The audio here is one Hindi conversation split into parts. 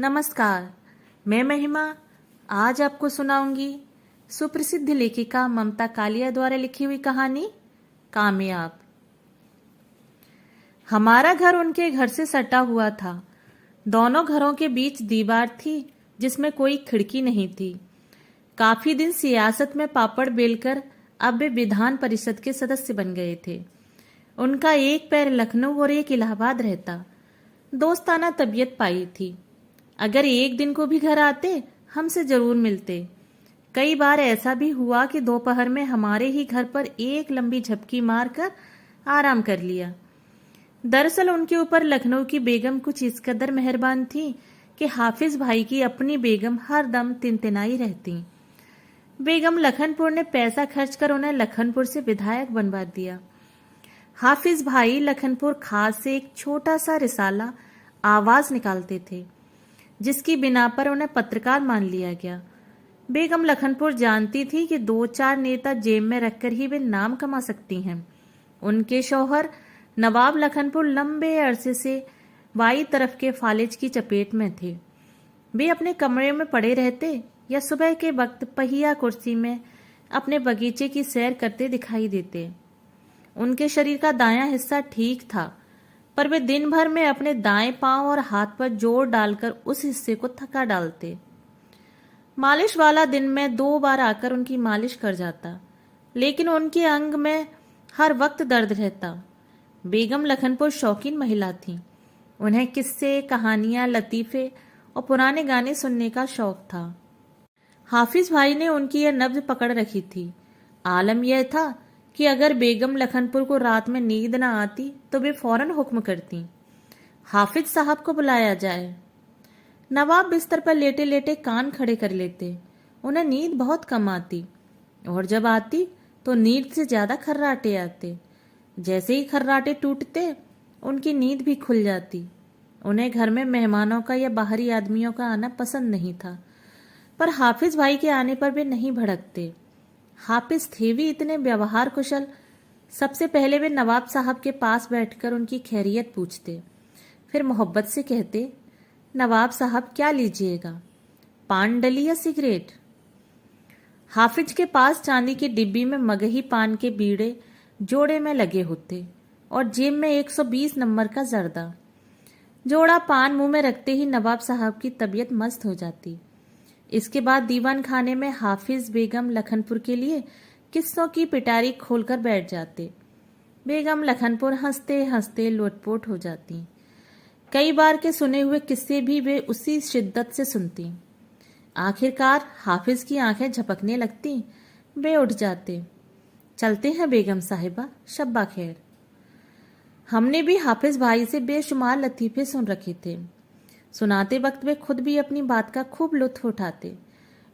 नमस्कार। मैं महिमा आज आपको सुनाऊंगी सुप्रसिद्ध लेखिका ममता कालिया द्वारा लिखी हुई कहानी कामयाब। हमारा घर उनके घर से सटा हुआ था। दोनों घरों के बीच दीवार थी जिसमें कोई खिड़की नहीं थी। काफी दिन सियासत में पापड़ बेलकर अब वे विधान परिषद के सदस्य बन गए थे। उनका एक पैर लखनऊ और एक इलाहाबाद रहता। दोस्ताना तबीयत पाई थी। अगर एक दिन को भी घर आते हमसे जरूर मिलते। कई बार ऐसा भी हुआ कि दोपहर में हमारे ही घर पर एक लंबी झपकी मारकर आराम कर लिया। दरअसल उनके ऊपर लखनऊ की बेगम कुछ इस कदर मेहरबान थी कि हाफिज भाई की अपनी बेगम हर दम तिनतिनाई रहती। बेगम लखनपुर ने पैसा खर्च कर उन्हें लखनपुर से विधायक बनवा दिया। हाफिज भाई लखनपुर खास से एक छोटा सा रिसाला आवाज निकालते थे जिसकी बिना पर उन्हें पत्रकार मान लिया गया। बेगम लखनपुर जानती थी कि 2-4 नेता जेब में रखकर ही वे नाम कमा सकती हैं। उनके शौहर नवाब लखनपुर लंबे अरसे से बाई तरफ के फालिज की चपेट में थे। वे अपने कमरे में पड़े रहते या सुबह के वक्त पहिया कुर्सी में अपने बगीचे की सैर करते दिखाई देते। उनके शरीर का दायां हिस्सा ठीक था, पर वे दिन भर में अपने दाएं पांव और हाथ पर जोर डालकर उस हिस्से को थका डालते। मालिश वाला दिन में 2 बार आकर उनकी मालिश कर जाता, लेकिन उनके अंग में हर वक्त दर्द रहता। बेगम लखनपुर शौकीन महिला थी। उन्हें किस्से, कहानियां, लतीफे और पुराने गाने सुनने का शौक था। हाफिज भाई ने उनकी यह नब्ज पकड़ रखी थी। आलम यह था कि अगर बेगम लखनपुर को रात में नींद न आती तो वे फौरन हुक्म करती, हाफिज साहब को बुलाया जाए। नवाब बिस्तर पर लेटे लेटे कान खड़े कर लेते। उन्हें नींद बहुत कम आती, और जब आती तो नींद से ज्यादा खर्राटे आते। जैसे ही खर्राटे टूटते उनकी नींद भी खुल जाती। उन्हें घर में मेहमानों का या बाहरी आदमियों का आना पसंद नहीं था, पर हाफिज भाई के आने पर वे नहीं भड़कते। हाफिज थे भी इतने व्यवहार कुशल। सबसे पहले वे नवाब साहब के पास बैठकर उनकी खैरियत पूछते, फिर मोहब्बत से कहते, नवाब साहब क्या लीजिएगा, पान डली या सिगरेट। हाफिज के पास चांदी की डिब्बी में मगही पान के बीड़े जोड़े में लगे होते और जेब में 120 नंबर का जर्दा। जोड़ा पान मुंह में रखते ही नवाब साहब की तबीयत मस्त हो जाती। इसके बाद दीवान खाने में हाफिज बेगम लखनपुर के लिए किस्सों की पिटारी खोलकर बैठ जाते। बेगम लखनपुर हंसते हंसते लोटपोट हो जाती। कई बार के सुने हुए किस्से भी वे उसी शिद्दत से सुनती। आखिरकार हाफिज की आंखें झपकने लगती। वे उठ जाते। चलते हैं बेगम साहिबा, शब्बा खैर। हमने भी हाफिज भाई से बेशुमार लतीफे सुन रखे थे। सुनाते वक्त वे खुद भी अपनी बात का खूब लुत्फ उठाते।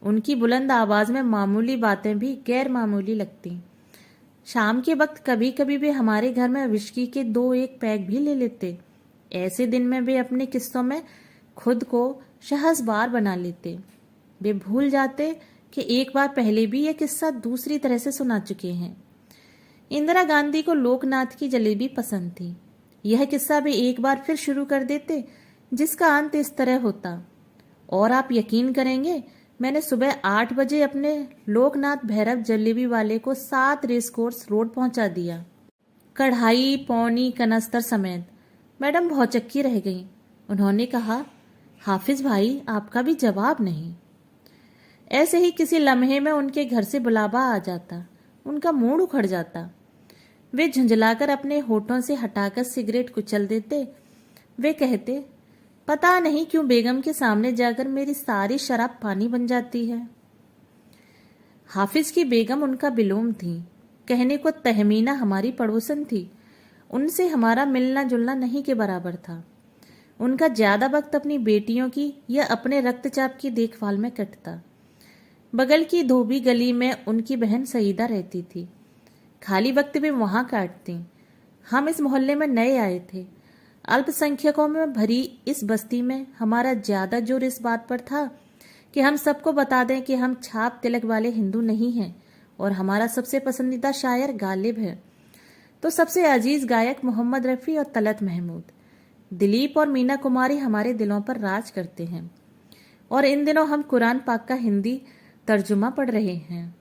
उनकी बुलंद आवाज में मामूली बातें भी गैर मामूली लगती। शाम के वक्त कभी कभी वे हमारे घर में विस्की के 2-1 पैक भी ले लेते। ऐसे दिन में वे अपने किस्सों में खुद को शहसवार बना लेते। वे भूल जाते कि एक बार पहले भी यह किस्सा दूसरी तरह से सुना चुके हैं। इंदिरा गांधी को लोकनाथ की जलेबी पसंद थी। यह किस्सा वे एक बार फिर शुरू कर देते, जिसका अंत इस तरह होता, और आप यकीन करेंगे, मैंने सुबह 8 बजे अपने लोकनाथ भैरव जलेबी वाले को 7 रेस कोर्स रोड पहुंचा दिया, कढ़ाई, पौनी, कनस्तर समेत। मैडम भौचक्की रह गई। उन्होंने कहा, हाफिज भाई आपका भी जवाब नहीं। ऐसे ही किसी लम्हे में उनके घर से बुलावा आ जाता। उनका मूड उखड़ जाता। वे झुंझलाकर अपने होठों से हटाकर सिगरेट कुचल देते। वे कहते, पता नहीं क्यों बेगम के सामने जाकर मेरी सारी शराब पानी बन जाती है। हाफिज की बेगम उनका बिलोम थी। कहने को तहमीना हमारी पड़ोसन थी। उनसे हमारा मिलना जुलना नहीं के बराबर था। उनका ज्यादा वक्त अपनी बेटियों की या अपने रक्तचाप की देखभाल में कटता। बगल की धोबी गली में उनकी बहन सईदा रहती थी। खाली वक्त भी वहां काटती। हम इस मोहल्ले में नए आए थे। अल्पसंख्यकों में भरी इस बस्ती में हमारा ज्यादा जोर इस बात पर था कि हम सबको बता दें कि हम छाप तिलक वाले हिंदू नहीं हैं और हमारा सबसे पसंदीदा शायर गालिब है, तो सबसे अजीज गायक मोहम्मद रफ़ी और तलत महमूद। दिलीप और मीना कुमारी हमारे दिलों पर राज करते हैं और इन दिनों हम कुरान पाक का हिंदी तर्जुमा पढ़ रहे हैं।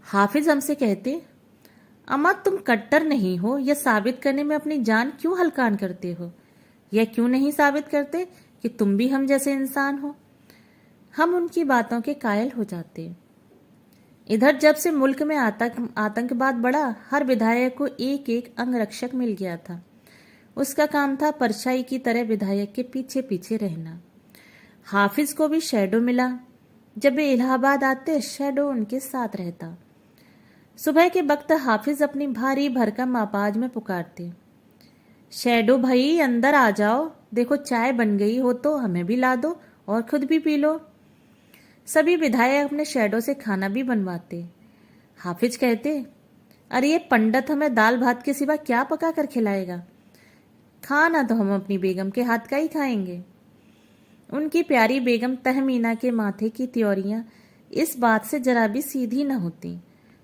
हाफिज हमसे कहते, अम्मा तुम कट्टर नहीं हो, यह साबित करने में अपनी जान क्यों हलकान करते हो? यह क्यों नहीं साबित करते कि तुम भी हम जैसे इंसान हो? हम उनकी बातों के कायल हो जाते। इधर जब से मुल्क में आतंकवाद बढ़ा, हर विधायक को एक एक अंगरक्षक मिल गया था। उसका काम था परछाई की तरह विधायक के पीछे पीछे रहना। हाफिज को भी शैडो मिला। जब वे इलाहाबाद आते, शैडो उनके साथ रहता। सुबह के वक्त हाफिज अपनी भारी भरकम आवाज में पुकारते, शैडो भाई अंदर आ जाओ, देखो चाय बन गई हो तो हमें भी ला दो और खुद भी पी लो। सभी विधायक अपने शैडो से खाना भी बनवाते। हाफिज कहते, अरे ये पंडित हमें दाल भात के सिवा क्या पका कर खिलाएगा? खाना तो हम अपनी बेगम के हाथ का ही खाएंगे। उनकी प्यारी बेगम तहमीना के माथे की त्योरियां इस बात से जरा भी सीधी न होती।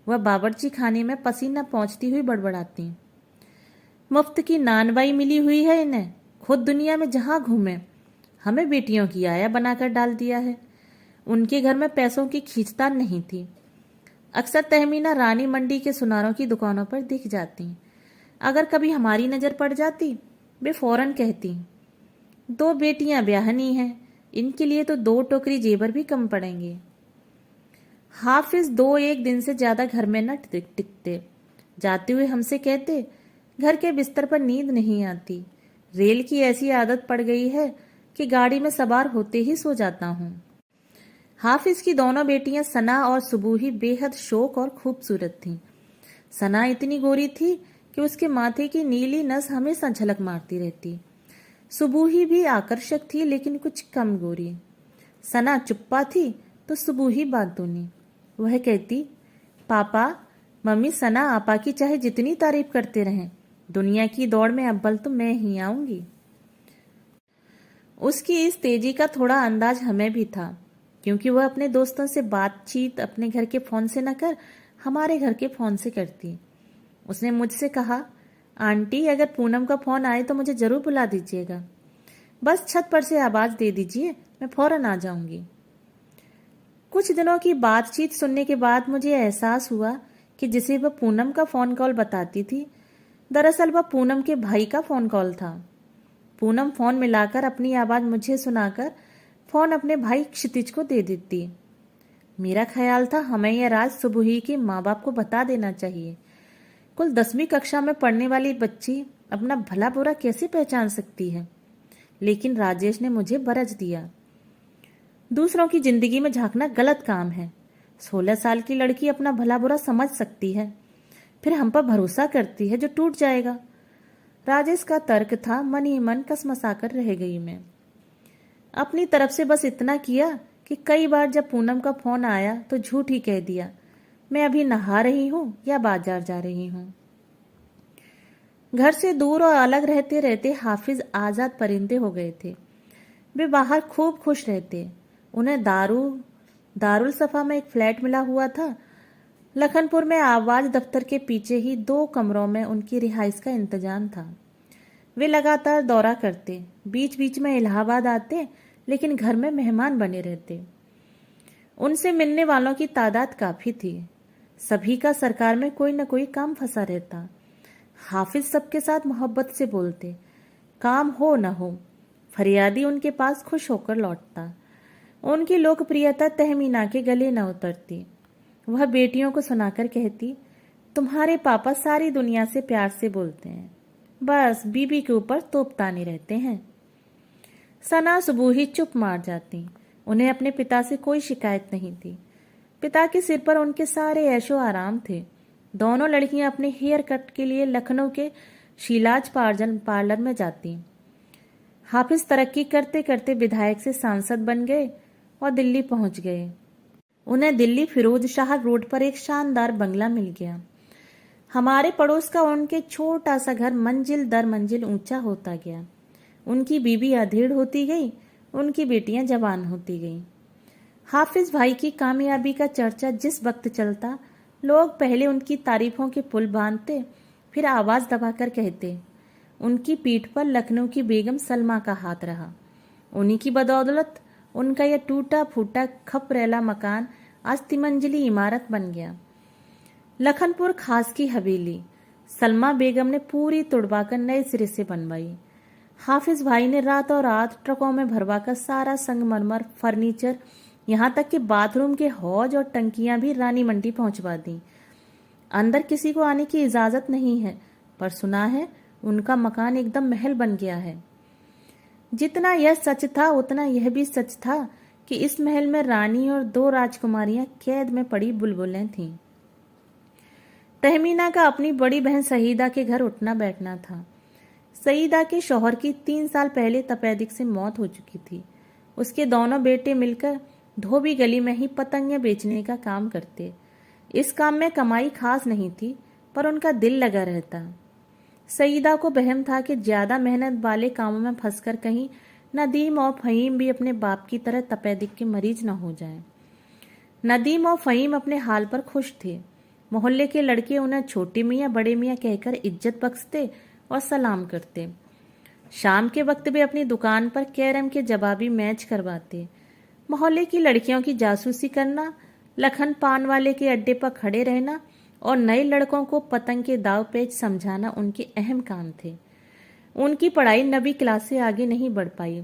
वह बावर्ची खाने में पसीना पहुंचती हुई बड़बड़ाती, मुफ्त की नानवाई मिली हुई है इन्हें, खुद दुनिया में जहां घूमे हमें बेटियों की आया बनाकर डाल दिया है। उनके घर में पैसों की खींचतान नहीं थी। अक्सर तहमीना रानी मंडी के सुनारों की दुकानों पर दिख जाती। अगर कभी हमारी नजर पड़ जाती, वे फौरन कहती, 2 बेटियां ब्याहनी हैं, इनके लिए तो 2 टोकरी जेवर भी कम पड़ेंगे। हाफिज 2-1 दिन से ज्यादा घर में न टिकते। जाते हुए हमसे कहते, घर के बिस्तर पर नींद नहीं आती। रेल की ऐसी आदत पड़ गई है कि गाड़ी में सवार होते ही सो जाता हूँ। हाफिज की दोनों बेटियां सना और सुबूही बेहद शौक और खूबसूरत थीं। सना इतनी गोरी थी कि उसके माथे की नीली नस हमेशा झलक मारती रहती। सुबूही भी आकर्षक थी, लेकिन कुछ कम गोरी। सना चुप्पा थी तो सुबूही बातूनी। वह कहती, पापा मम्मी सना आपा की चाहे जितनी तारीफ करते रहें, दुनिया की दौड़ में अव्वल तो मैं ही आऊंगी। उसकी इस तेजी का थोड़ा अंदाज हमें भी था, क्योंकि वह अपने दोस्तों से बातचीत अपने घर के फोन से न कर हमारे घर के फोन से करती। उसने मुझसे कहा, आंटी अगर पूनम का फोन आए तो मुझे जरूर बुला दीजिएगा, बस छत पर से आवाज दे दीजिए, मैं फौरन आ जाऊंगी। कुछ दिनों की बातचीत सुनने के बाद मुझे एहसास हुआ कि जिसे वह पूनम का फोन कॉल बताती थी, दरअसल वह पूनम के भाई का फोन कॉल था। पूनम फोन मिलाकर अपनी आवाज मुझे सुनाकर फोन अपने भाई क्षितिज को दे देती। मेरा ख्याल था हमें यह राज सुबुही के माँ बाप को बता देना चाहिए। कुल 10वीं कक्षा में पढ़ने वाली बच्ची अपना भला बुरा कैसे पहचान सकती है? लेकिन राजेश ने मुझे बरज दिया। दूसरों की जिंदगी में झांकना गलत काम है। 16 साल की लड़की अपना भला बुरा समझ सकती है, फिर हम पर भरोसा करती है जो टूट जाएगा। राजेश का तर्क था, मन ही मन कसमसाकर रह गई मैं। अपनी तरफ से बस इतना किया कि कई बार जब पूनम का फोन आया तो झूठ ही कह दिया, मैं अभी नहा रही हूं या बाजार जा रही हूं। घर से दूर और अलग रहते रहते हाफिज आजाद परिंदे हो गए थे। वे बाहर खूब खुश रहते। उन्हें दारुल सफा में एक फ्लैट मिला हुआ था। लखनपुर में आवाज दफ्तर के पीछे ही 2 कमरों में उनकी रिहाइश का इंतजाम था। वे लगातार दौरा करते, बीच बीच में इलाहाबाद आते, लेकिन घर में मेहमान बने रहते। उनसे मिलने वालों की तादाद काफी थी। सभी का सरकार में कोई न कोई काम फंसा रहता। हाफिज सबके साथ मोहब्बत से बोलते, काम हो न हो, फरियादी उनके पास खुश होकर लौटता। उनकी लोकप्रियता तहमीना के गले न उतरती। वह बेटियों को सुनाकर कहती, तुम्हारे पापा सारी दुनिया से प्यार से बोलते हैं, बस बीबी के ऊपर तोपताने रहते हैं। सना सुबूही चुप मार जाती। उन्हें अपने पिता से कोई शिकायत नहीं थी। पिता के सिर पर उनके सारे ऐशो आराम थे। दोनों लड़कियां अपने हेयर कट के लिए लखनऊ के शीलाज पार्लर में जाती। हाफिज तरक्की करते करते विधायक से सांसद बन गए और दिल्ली पहुंच गए। उन्हें दिल्ली फिरोज शाह रोड पर एक शानदार बंगला मिल गया। हमारे पड़ोस का उनके छोटा सा घर मंजिल दर मंजिल ऊंचा होता गया। उनकी बीबी अधेड़ होती गई, उनकी बेटियां जवान होती गईं। हाफिज भाई की कामयाबी का चर्चा जिस वक्त चलता, लोग पहले उनकी तारीफों के पुल बांधते, फिर आवाज दबाकर कहते, उनकी पीठ पर लखनऊ की बेगम सलमा का हाथ रहा। उन्हीं की बदौलत उनका यह टूटा फूटा खपरेला मकान आज तिमंजिली इमारत बन गया। लखनपुर खास की हवेली सलमा बेगम ने पूरी तुड़वाकर नए सिरे से बनवाई। हाफिज भाई ने रातों रात ट्रकों में भरवाकर सारा संगमरमर फर्नीचर, यहाँ तक कि बाथरूम के हौज और टंकियां भी रानी मंडी पहुंचवा दी। अंदर किसी को आने की इजाजत नहीं है, पर सुना है उनका मकान एकदम महल बन गया है। जितना यह सच था उतना यह भी सच था कि इस महल में रानी और 2 राजकुमारियां कैद में पड़ी बुलबुलें थीं। तहमीना का अपनी बड़ी बहन सईदा के घर उठना बैठना था। सईदा के शौहर की 3 साल पहले तपेदिक से मौत हो चुकी थी। उसके दोनों बेटे मिलकर धोबी गली में ही पतंगे बेचने का काम करते। इस काम में कमाई खास नहीं थी, पर उनका दिल लगा रहता। सईदा को वहम था कि ज्यादा मेहनत वाले कामों में फंसकर कहीं नदीम और फहीम भी अपने बाप की तरह तपेदिक के मरीज न हो जाएं। नदीम और फहीम अपने हाल पर खुश थे। मोहल्ले के लड़के उन्हें छोटे मियाँ बड़े मियाँ कहकर इज्जत बख्शते और सलाम करते। शाम के वक्त वे अपनी दुकान पर कैरम के जवाबी मैच करवाते। मोहल्ले की लड़कियों की जासूसी करना, लखन पान वाले के अड्डे पर खड़े रहना और नए लड़कों को पतंग के दाव पेच समझाना उनके अहम काम थे। उनकी पढ़ाई 9वीं क्लास से आगे नहीं बढ़ पाई,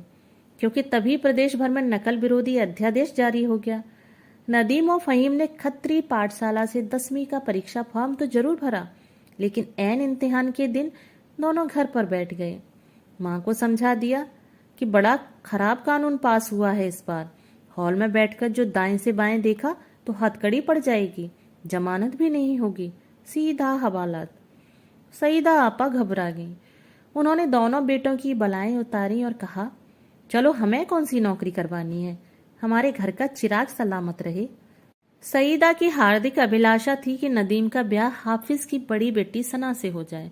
क्योंकि तभी प्रदेश भर में नकल विरोधी अध्यादेश जारी हो गया। नदीम और फहीम ने खत्री पाठशाला से 10वीं का परीक्षा फॉर्म तो जरूर भरा, लेकिन ऐन इम्तिहान के दिन दोनों घर पर बैठ गए। माँ को समझा दिया कि बड़ा खराब कानून पास हुआ है इस बार। हॉल में बैठकर जो दाएं से बाएं देखा तो हथकड़ी पड़ जाएगी, जमानत भी नहीं होगी, सीधा हवालात। सईदा आपा घबरा गई। उन्होंने दोनों बेटों की बलाएं उतारी और कहा, चलो हमें कौन सी नौकरी करवानी है, हमारे घर का चिराग सलामत रहे। सईदा की हार्दिक अभिलाषा थी कि नदीम का ब्याह हाफिज की बड़ी बेटी सना से हो जाए,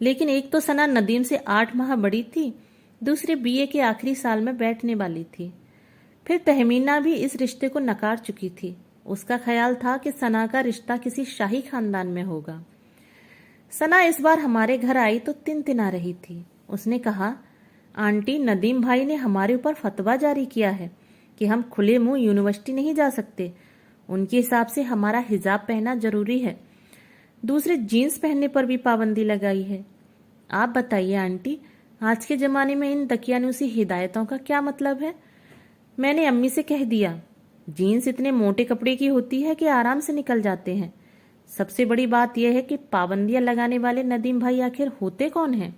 लेकिन एक तो सना नदीम से 8 माह बड़ी थी, दूसरी बीए के आखिरी साल में बैठने वाली थी। फिर तहमीना भी इस रिश्ते को नकार चुकी थी। उसका ख्याल था कि सना का रिश्ता किसी शाही खानदान में होगा। सना इस बार हमारे घर आई तो तिनतिना रही थी। उसने कहा, आंटी, नदीम भाई ने हमारे ऊपर फतवा जारी किया है कि हम खुले मुंह यूनिवर्सिटी नहीं जा सकते। उनके हिसाब से हमारा हिजाब पहनना जरूरी है। दूसरे जीन्स पहनने पर भी पाबंदी लगाई है। आप बताइए आंटी, आज के जमाने में इन दकियानूसी हिदायतों का क्या मतलब है? मैंने अम्मी से कह दिया, जीन्स इतने मोटे कपड़े की होती है कि आराम से निकल जाते हैं। सबसे बड़ी बात यह है कि पाबंदियां लगाने वाले नदीम भाई आखिर होते कौन हैं?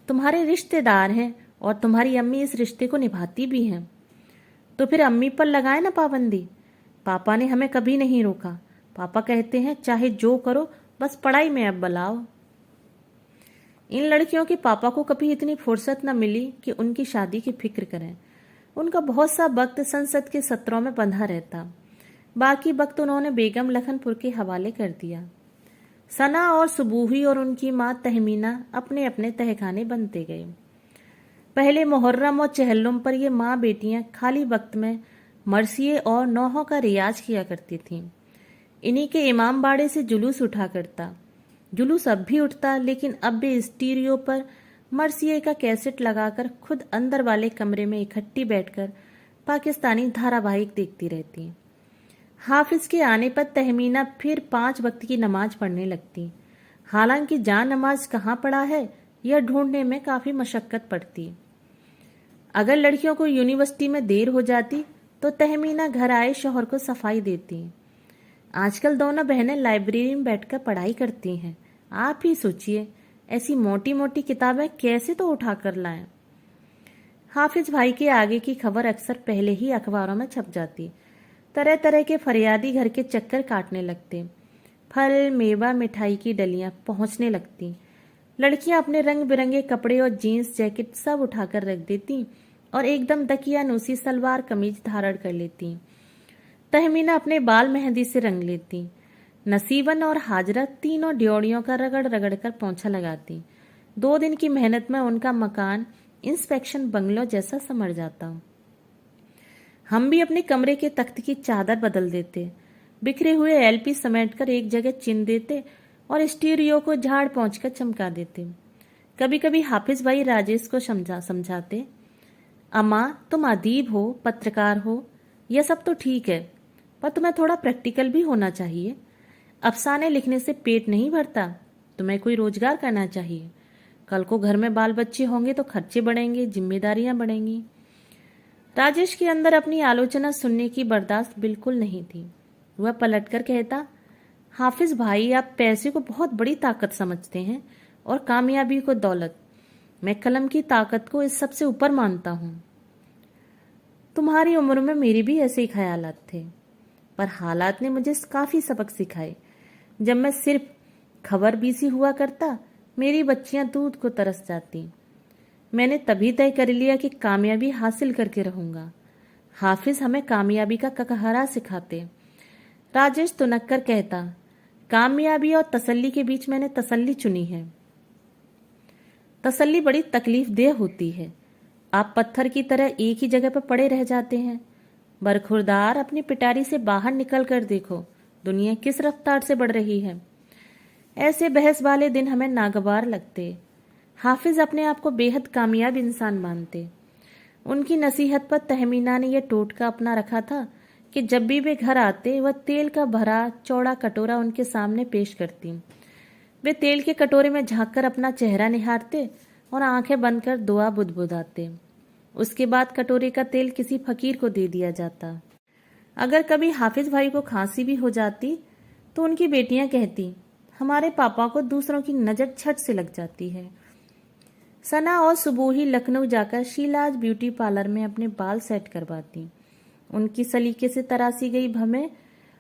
तुम्हारे रिश्तेदार हैं और तुम्हारी अम्मी इस रिश्ते को निभाती भी हैं। तो फिर अम्मी पर लगाए ना पाबंदी। पापा ने हमें कभी नहीं रोका। पापा कहते हैं चाहे जो करो, बस पढ़ाई में अब बलाओ। इन लड़कियों के पापा को कभी इतनी फुर्सत न मिली कि उनकी शादी की फिक्र करें। उनका बहुत सा वक्त संसद के सत्रों में बंधा रहता, बाकी वक्त उन्होंने बेगम लखनपुर के हवाले कर दिया। सना और सुबूही और उनकी माँ तहमीना अपने अपने तहखाने बनते गए। पहले मुहर्रम और चहल्लुम पर ये माँ बेटियां खाली वक्त में मरसिए और नौहों का रियाज किया करती थीं। इन्हीं के इमाम बाड़े से जुलूस उठा करता। जुलूस अब भी उठता, लेकिन अब भी स्टीरियो पर मरसिए का कैसेट लगाकर खुद अंदर वाले कमरे में इकट्ठी बैठकर पाकिस्तानी धारावाहिक देखती रहती। हाफिज के आने पर तहमीना फिर 5 वक्त की नमाज पढ़ने लगती। हालांकि जान नमाज कहाँ पड़ा है यह ढूंढने में काफी मशक्कत पड़ती। अगर लड़कियों को यूनिवर्सिटी में देर हो जाती तो तहमीना घर आए शौहर को सफाई देती। आजकल दोनों बहनें लाइब्रेरी में बैठकर पढ़ाई करती हैं। आप ही सोचिए, ऐसी मोटी मोटी किताबें कैसे तो उठा कर लाएं। हाफिज भाई के आगे की खबर अक्सर पहले ही अखबारों में छप जाती। तरह तरह के फरियादी घर के चक्कर काटने लगते। फल, मेवा, मिठाई की डलियां पहुंचने लगती। लड़कियां अपने रंग बिरंगे कपड़े और जीन्स जैकेट सब उठाकर रख देती और एकदम दकियानूसी सलवार कमीज धारण कर लेती। तहमीना अपने बाल मेहंदी से रंग लेती। नसीबन और हाजरा तीनों ड्योड़ियों का रगड़ रगड़ कर पोंछा लगाती। 2 दिन की मेहनत में उनका मकान इंस्पेक्शन बंगलों जैसा समर जाता। हम भी अपने कमरे के तख्त की चादर बदल देते, बिखरे हुए एलपी समेट कर एक जगह चिन देते और स्टीरियो को झाड़ पोंछ कर चमका देते। कभी कभी हाफिज भाई राजेश को समझाते, अम्मा तुम अदीब हो, पत्रकार हो, यह सब तो ठीक है, पर तुम्हें थोड़ा प्रैक्टिकल भी होना चाहिए। अफसाने लिखने से पेट नहीं भरता, तुम्हें कोई रोजगार करना चाहिए। कल को घर में बाल बच्चे होंगे तो खर्चे बढ़ेंगे, जिम्मेदारियां बढ़ेंगी। राजेश के अंदर अपनी आलोचना सुनने की बर्दाश्त बिल्कुल नहीं थी। वह पलटकर कहता, हाफिज भाई आप पैसे को बहुत बड़ी ताकत समझते हैं और कामयाबी को दौलत। मैं कलम की ताकत को इस सबसे ऊपर मानता हूं। तुम्हारी उम्र में मेरे भी ऐसे ही ख्यालात थे, पर हालात ने मुझे काफी सबक सिखाए। जब मैं सिर्फ खबर बीसी हुआ करता, मेरी बच्चियां दूध को तरस जाती। मैंने तभी तय कर लिया कि कामयाबी हासिल करके रहूंगा। हाफिज हमें कामयाबी का ककहरा सिखाते। राजेश तुनक कर कहता, कामयाबी और तसल्ली के बीच मैंने तसल्ली चुनी है। तसल्ली बड़ी तकलीफ देह होती है। आप पत्थर की तरह एक ही जगह पर पड़े रह जाते हैं। बरखुरदार अपनी पिटारी से बाहर निकल कर देखो, दुनिया किस रफ्तार से बढ़ रही है। ऐसे बहस वाले दिन हमें नागवार लगते। हाफिज अपने आप को बेहद कामयाब इंसान मानते। उनकी नसीहत पर तहमीना ने यह टोटका अपना रखा था कि जब भी वे घर आते वह तेल का भरा चौड़ा कटोरा उनके सामने पेश करती। वे तेल के कटोरे में झांककर अपना चेहरा निहारते और आंखें बंद कर दुआ बुदबुदाते। उसके बाद कटोरे का तेल किसी फकीर को दे दिया जाता। अगर कभी हाफिज भाई को खांसी भी हो जाती तो उनकी बेटियां कहती, हमारे पापा को दूसरों की नजर झट से लग जाती है। सना और सुबोही लखनऊ जाकर शीलाज ब्यूटी पार्लर में अपने बाल सेट करवाती। उनकी सलीके से तरासी गई भवें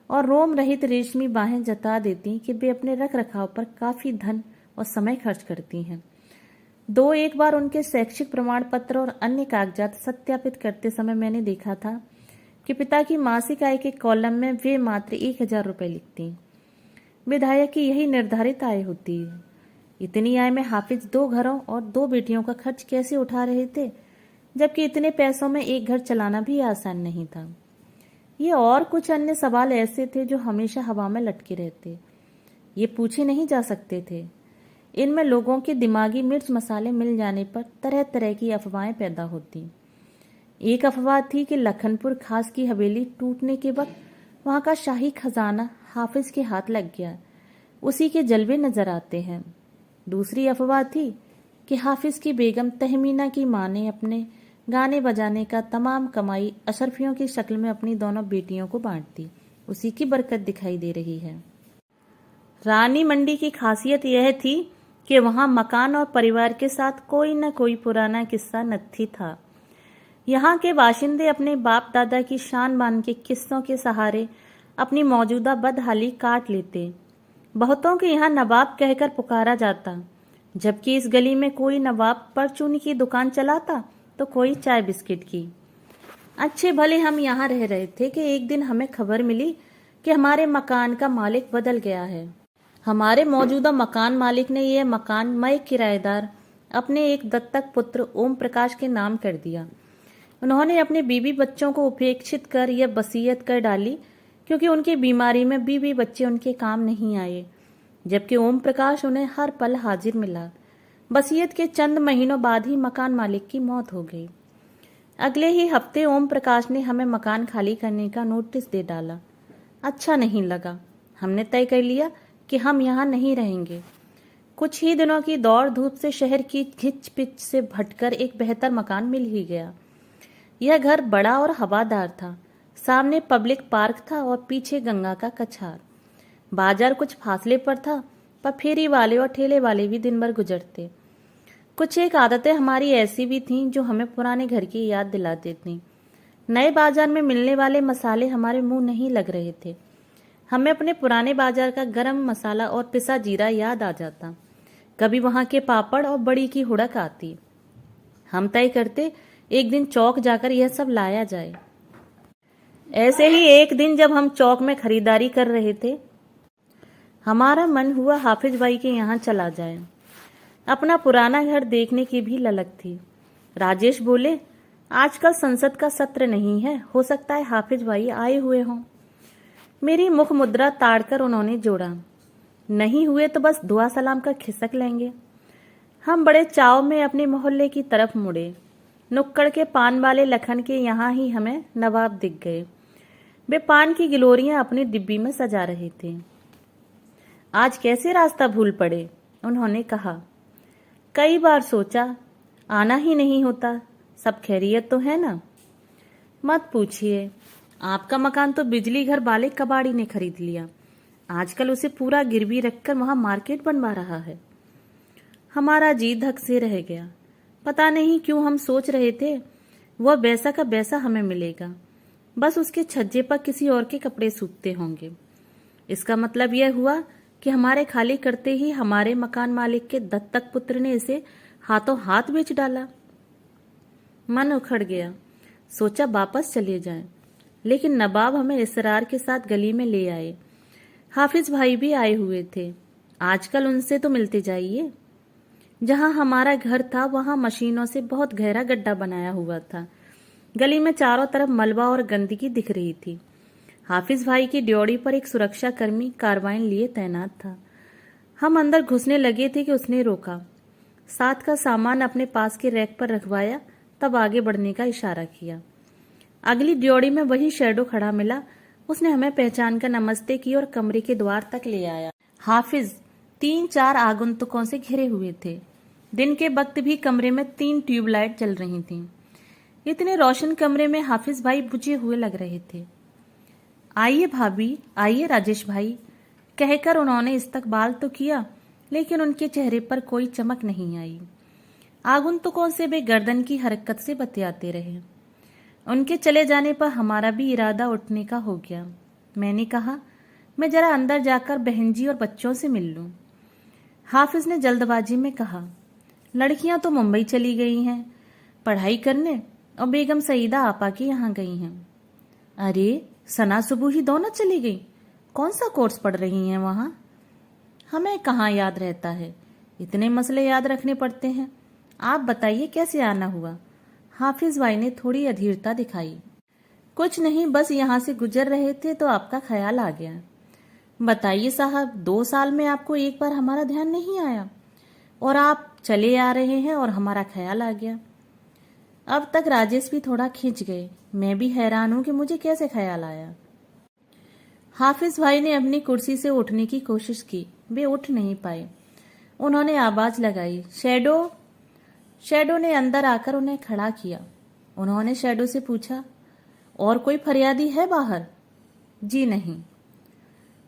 और रोम रहित रेशमी बाहें जता देती कि वे अपने रख रखाव पर काफी धन और समय खर्च करती हैं। दो एक बार उनके शैक्षिक प्रमाण पत्र और अन्य कागजात सत्यापित करते समय मैंने देखा था कि पिता की मासिक आय के कॉलम में वे मात्र 1000 रुपये लिखती। विधायक की यही निर्धारित आय होती है। इतनी आय में हाफिज 2 घरों और 2 बेटियों का खर्च कैसे उठा रहे थे, जबकि इतने पैसों में एक घर चलाना भी आसान नहीं था। ये और कुछ अन्य सवाल ऐसे थे जो हमेशा हवा में लटके रहते। ये पूछे नहीं जा सकते थे। इनमें लोगों के दिमागी मिर्च मसाले मिल जाने पर तरह तरह की अफवाहें पैदा होती। एक अफवाह थी कि लखनपुर खास की हवेली टूटने के वक्त वहां का शाही खजाना हाफिज के हाथ लग गया, उसी के जलवे नजर आते हैं। दूसरी अफवाह थी कि हाफिज की बेगम तहमीना की मां ने अपने गाने बजाने का तमाम कमाई अशरफियों की शक्ल में अपनी दोनों बेटियों को बांट दी, उसी की बरकत दिखाई दे रही है। रानी मंडी की खासियत यह थी कि वहां मकान और परिवार के साथ कोई न कोई पुराना किस्सा नत्थी था। यहाँ के बाशिंदे अपने बाप दादा की शान बान के किस्सों के सहारे अपनी मौजूदा बदहाली काट लेते। बहुतों के यहाँ नवाब कहकर पुकारा जाता, जबकि इस गली में कोई नवाब परचूनी की दुकान चलाता तो कोई चाय बिस्किट की। अच्छे भले हम यहाँ रह रहे थे कि एक दिन हमें खबर मिली कि हमारे मकान का मालिक बदल गया है। हमारे मौजूदा मकान मालिक ने यह मकान मय किराएदार अपने एक दत्तक पुत्र ओम प्रकाश के नाम कर दिया। उन्होंने अपने बीवी बच्चों को उपेक्षित कर यह वसीयत कर डाली क्योंकि उनकी बीमारी में बीवी बच्चे उनके काम नहीं आए, जबकि ओम प्रकाश उन्हें हर पल हाजिर मिला। वसीयत के चंद महीनों बाद ही मकान मालिक की मौत हो गई। अगले ही हफ्ते ओम प्रकाश ने हमें मकान खाली करने का नोटिस दे डाला। अच्छा नहीं लगा। हमने तय कर लिया कि हम यहाँ नहीं रहेंगे। कुछ ही दिनों की दौड़ धूप से शहर की घिच पिच से भटकर एक बेहतर मकान मिल ही गया। यह घर बड़ा और हवादार था। सामने पब्लिक पार्क था और पीछे गंगा का कछार। बाजार कुछ फासले पर था, पर फेरी वाले और ठेले वाले भी दिन भर गुजरते। कुछ एक आदतें हमारी ऐसी भी थीं जो हमें पुराने घर की याद दिला देती। नए बाजार में मिलने वाले मसाले हमारे मुंह नहीं लग रहे थे। हमें अपने पुराने बाजार का गरम मसाला और पिसा जीरा याद आ जाता। कभी वहां के पापड़ और बड़ी की हुड़क आती। हम तय करते एक दिन चौक जाकर यह सब लाया जाए। ऐसे ही एक दिन जब हम चौक में खरीदारी कर रहे थे, हमारा मन हुआ हाफिज भाई के यहाँ चला जाए। अपना पुराना घर देखने की भी ललक थी। राजेश बोले, आजकल संसद का सत्र नहीं है, हो सकता है हाफिज भाई आए हुए हों। मेरी मुख मुद्रा ताड़कर उन्होंने जोड़ा, नहीं हुए तो बस दुआ सलाम का खिसक लेंगे। हम बड़े चाव में अपने मोहल्ले की तरफ मुड़े। नुक्कड़ के पान वाले लखन के यहाँ ही हमें नवाब दिख गए। वे पान की गिलोरियां अपनी डिब्बी में सजा रहे थे। आज कैसे रास्ता भूल पड़े, उन्होंने कहा। कई बार सोचा, आना ही नहीं होता। सब खैरियत तो है ना? मत पूछिए, आपका मकान तो बिजली घर वाले कबाड़ी ने खरीद लिया। आजकल उसे पूरा गिरवी रखकर वहां मार्केट बनवा रहा है। हमारा जी धक से रह गया। पता नहीं क्यों हम सोच रहे थे वह वैसा का वैसा हमें मिलेगा, बस उसके छज्जे पर किसी और के कपड़े सूखते होंगे। इसका मतलब यह हुआ कि हमारे खाली करते ही हमारे मकान मालिक के दत्तक पुत्र ने इसे हाथों हाथ बेच डाला। मन उखड़ गया। सोचा वापस चले जाएं, लेकिन नवाब हमें इसरार के साथ गली में ले आए। हाफिज भाई भी आए हुए थे। आजकल उनसे तो मिलते जाइए। जहां हमारा घर था वहां मशीनों से बहुत गहरा गड्ढा बनाया हुआ था। गली में चारों तरफ मलबा और गंदगी दिख रही थी। हाफिज भाई की ड्योढ़ी पर एक सुरक्षा कर्मी कार्बाइन लिए तैनात था। हम अंदर घुसने लगे थे कि उसने रोका। साथ का सामान अपने पास के रैक पर रखवाया, तब आगे बढ़ने का इशारा किया। अगली ड्योढ़ी में वही शैडो खड़ा मिला। उसने हमें पहचान कर नमस्ते की और कमरे के द्वार तक ले आया। हाफिज 3-4 आगंतुकों से घिरे हुए थे। दिन के वक्त भी कमरे में 3 ट्यूबलाइट जल रही थीं। इतने रोशन कमरे में हाफिज भाई बुझे हुए लग रहे थे। आइए भाभी, आइए राजेश भाई, कहकर उन्होंने इस्तकबाल तो किया, लेकिन उनके चेहरे पर कोई चमक नहीं आई। आगंतुकों से वे गर्दन की हरकत से बतियाते रहे। उनके चले जाने पर हमारा भी इरादा उठने का हो गया। मैंने कहा, मैं जरा अंदर जाकर बहन जी और बच्चों से मिल लूं। हाफिज ने जल्दबाजी में कहा, लड़कियां तो मुंबई चली गई हैं पढ़ाई करने, और बेगम सईदा आपा के यहाँ गई हैं। अरे, सना सुबह ही दोनों चली गई? कौन सा कोर्स पढ़ रही हैं वहां? हमें कहाँ याद रहता है, इतने मसले याद रखने पड़ते हैं। आप बताइए कैसे आना हुआ? हाफिज भाई ने थोड़ी अधीरता दिखाई। कुछ नहीं, बस यहाँ से गुजर रहे थे तो आपका ख्याल आ गया। बताइए साहब, 2 साल में आपको एक बार हमारा ध्यान नहीं आया, और आप चले आ रहे हैं और हमारा ख्याल आ गया। अब तक राजेश भी थोड़ा खिंच गए। मैं भी हैरान हूं कि मुझे कैसे ख्याल आया। हाफिज भाई ने अपनी कुर्सी से उठने की कोशिश की। वे उठ नहीं पाए। उन्होंने आवाज लगाई, शैडो। शैडो ने अंदर आकर उन्हें खड़ा किया। उन्होंने शैडो से पूछा, और कोई फरियादी है बाहर? जी नहीं।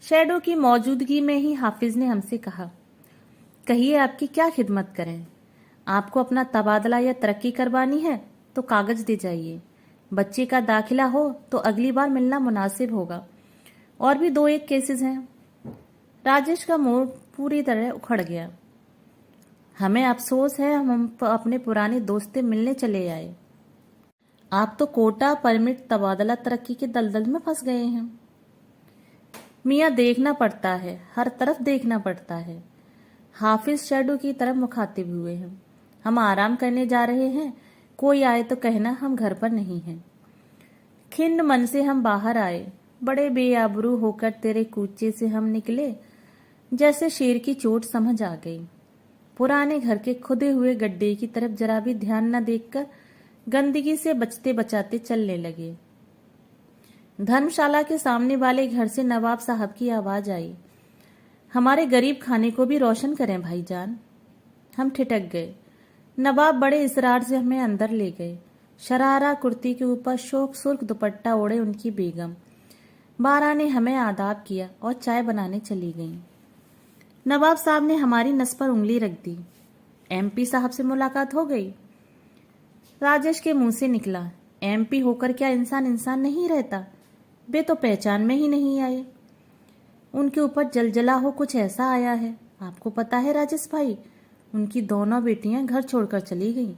शैडो की मौजूदगी में ही हाफिज ने हमसे कहा, कहिए आपकी क्या खिदमत करें? आपको अपना तबादला या तरक्की करवानी है तो कागज दे जाइए। बच्चे का दाखिला हो तो अगली बार मिलना मुनासिब होगा। और भी 2-1 केसेस हैं। राजेश का मूड पूरी तरह उखड़ गया। हमें अफसोस है, हम अपने पुराने दोस्त से मिलने चले आए। आप तो कोटा, परमिट, तबादला, तरक्की के दलदल में फंस गए हैं। मियाँ, देखना पड़ता है, हर तरफ देखना पड़ता है। हाफिज शैडो की तरफ मुखातिब हुए हैं। हम आराम करने जा रहे हैं, कोई आए तो कहना हम घर पर नहीं हैं। खिन्न मन से हम बाहर आए। बड़े बेआबरू होकर तेरे कूचे से हम निकले। जैसे शेर की चोट समझ आ गई। पुराने घर के खुदे हुए गड्ढे की तरफ जरा भी ध्यान न देखकर गंदगी से बचते बचाते चलने लगे। धर्मशाला के सामने वाले घर से नवाब साहब की आवाज आई, हमारे गरीब खाने को भी रोशन करें भाईजान। हम ठिठक गए। नवाब बड़े इसरार से हमें अंदर ले गए। शरारा कुर्ती के ऊपर शोक सुर्ख दुपट्टा ओढ़े उनकी बेगम बारा ने हमें आदाब किया और चाय बनाने चली गईं। नवाब साहब ने हमारी नस पर उंगली रख दी। एमपी साहब से मुलाकात हो गई? राजेश के मुंह से निकला, एमपी होकर क्या इंसान इंसान नहीं रहता? वे तो पहचान में ही नहीं आए। उनके ऊपर जलजला हो कुछ ऐसा आया है। आपको पता है राजेश भाई, उनकी दोनों बेटियां घर छोड़कर चली गईं।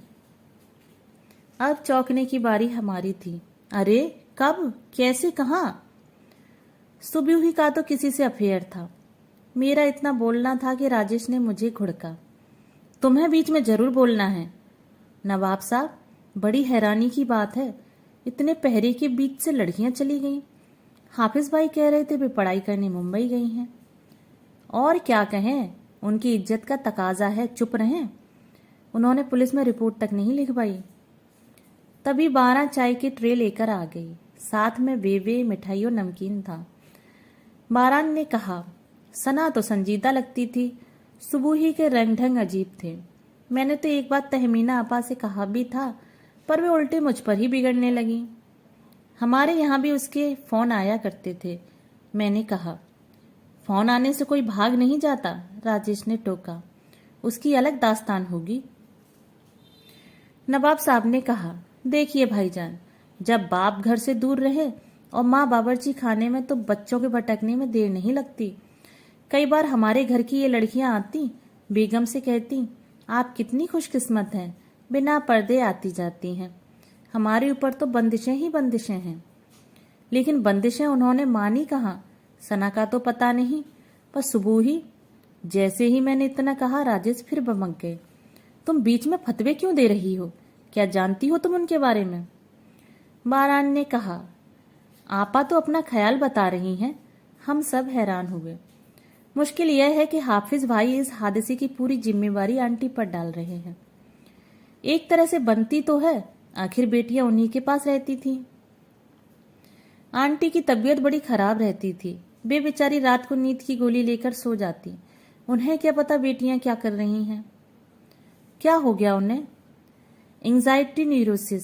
अब चौंकने की बारी हमारी थी। अरे कब, कैसे, कहाँ? सुबह ही का तो किसी से अफेयर था। मेरा इतना बोलना था कि राजेश ने मुझे घुड़का, तुम्हें बीच में जरूर बोलना है। नवाब साहब, बड़ी हैरानी की बात है, इतने पहरे के बीच से लड़कियां चली गईं। हाफिज भाई कह रहे थे वे पढ़ाई करने मुंबई गई हैं। और क्या कहें, उनकी इज्जत का तकाजा है, चुप रहें। उन्होंने पुलिस में रिपोर्ट तक नहीं लिखवाई। तभी 12 चाय की ट्रे लेकर आ गई, साथ में बेबे मिठाई और नमकीन था। बारान ने कहा, सना तो संजीदा लगती थी, सुबह ही के रंग ढंग अजीब थे। मैंने तो एक बार तहमीना आपा से कहा भी था, पर वे उल्टे मुझ पर ही बिगड़ने लगी। हमारे यहाँ भी उसके फोन आया करते थे। मैंने कहा, फोन आने से कोई भाग नहीं जाता। राजेश ने टोका, उसकी अलग दास्तान होगी। नवाब साहब ने कहा, देखिए भाईजान, जब बाप घर से दूर रहे और माँ बावर्ची खाने में तो बच्चों के भटकने में देर नहीं लगती। कई बार हमारे घर की ये लड़कियां आती, बेगम से कहती, आप कितनी खुशकिस्मत हैं, बिना पर्दे आती जाती हैं। हमारे ऊपर तो बंदिशें ही बंदिशें हैं। लेकिन बंदिशें उन्होंने मानी कहाँ, सना का तो पता नहीं, पर सुबह ही जैसे ही मैंने इतना कहा, राजेश फिर बमक गए। तुम बीच में फतवे क्यों दे रही हो? क्या जानती हो तुम उनके बारे में? बारान ने कहा, आपा तो अपना ख्याल बता रही हैं। हम सब हैरान हुए। मुश्किल यह है कि हाफिज भाई इस हादसे की पूरी जिम्मेवारी आंटी पर डाल रहे हैं। एक तरह से बनती तो है, आखिर बेटियां उन्हीं के पास रहती थी। आंटी की तबीयत बड़ी खराब रहती थी। वे बेचारी रात को नींद की गोली लेकर सो जाती। उन्हें क्या पता बेटियां क्या कर रही हैं। क्या हो गया उन्हें? एंजाइटी न्यूरोसिस,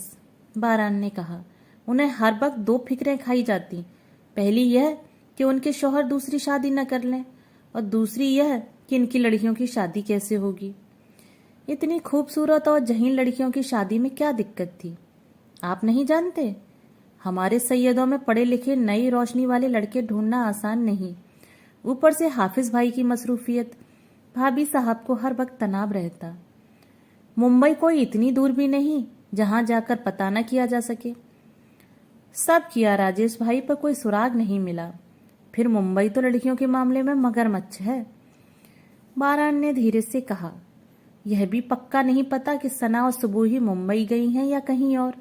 बारान ने कहा। उन्हें हर वक्त 2 फिक्रें खाई जाती। पहली यह कि उनके शौहर दूसरी शादी न कर लें, और दूसरी यह कि इनकी लड़कियों की शादी कैसे होगी। इतनी खूबसूरत और जहीन लड़कियों की शादी में क्या दिक्कत थी? आप नहीं जानते, हमारे सैयदों में पढ़े लिखे नई रोशनी वाले लड़के ढूंढना आसान नहीं। ऊपर से हाफिज भाई की मसरूफियत, भाभी साहब को हर वक्त तनाव रहता। मुंबई कोई इतनी दूर भी नहीं जहां जाकर पता न किया जा सके। सब किया राजेश भाई, पर कोई सुराग नहीं मिला। फिर मुंबई तो लड़कियों के मामले में मगरमच्छ है। बारान ने धीरे से कहा, यह भी पक्का नहीं पता कि सना और सुबह ही मुंबई गई हैं या कहीं और।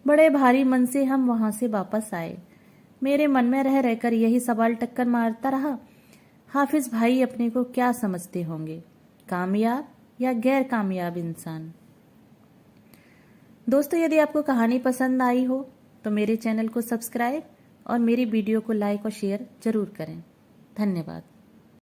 बड़े भारी मन से हम वहां से वापस आए। मेरे मन में रह रहकर यही सवाल टक्कर मारता रहा, हाफिज भाई अपने को क्या समझते होंगे, कामयाब या गैर कामयाब इंसान। दोस्तों, यदि आपको कहानी पसंद आई हो तो मेरे चैनल को सब्सक्राइब और मेरी वीडियो को लाइक और शेयर जरूर करें। धन्यवाद।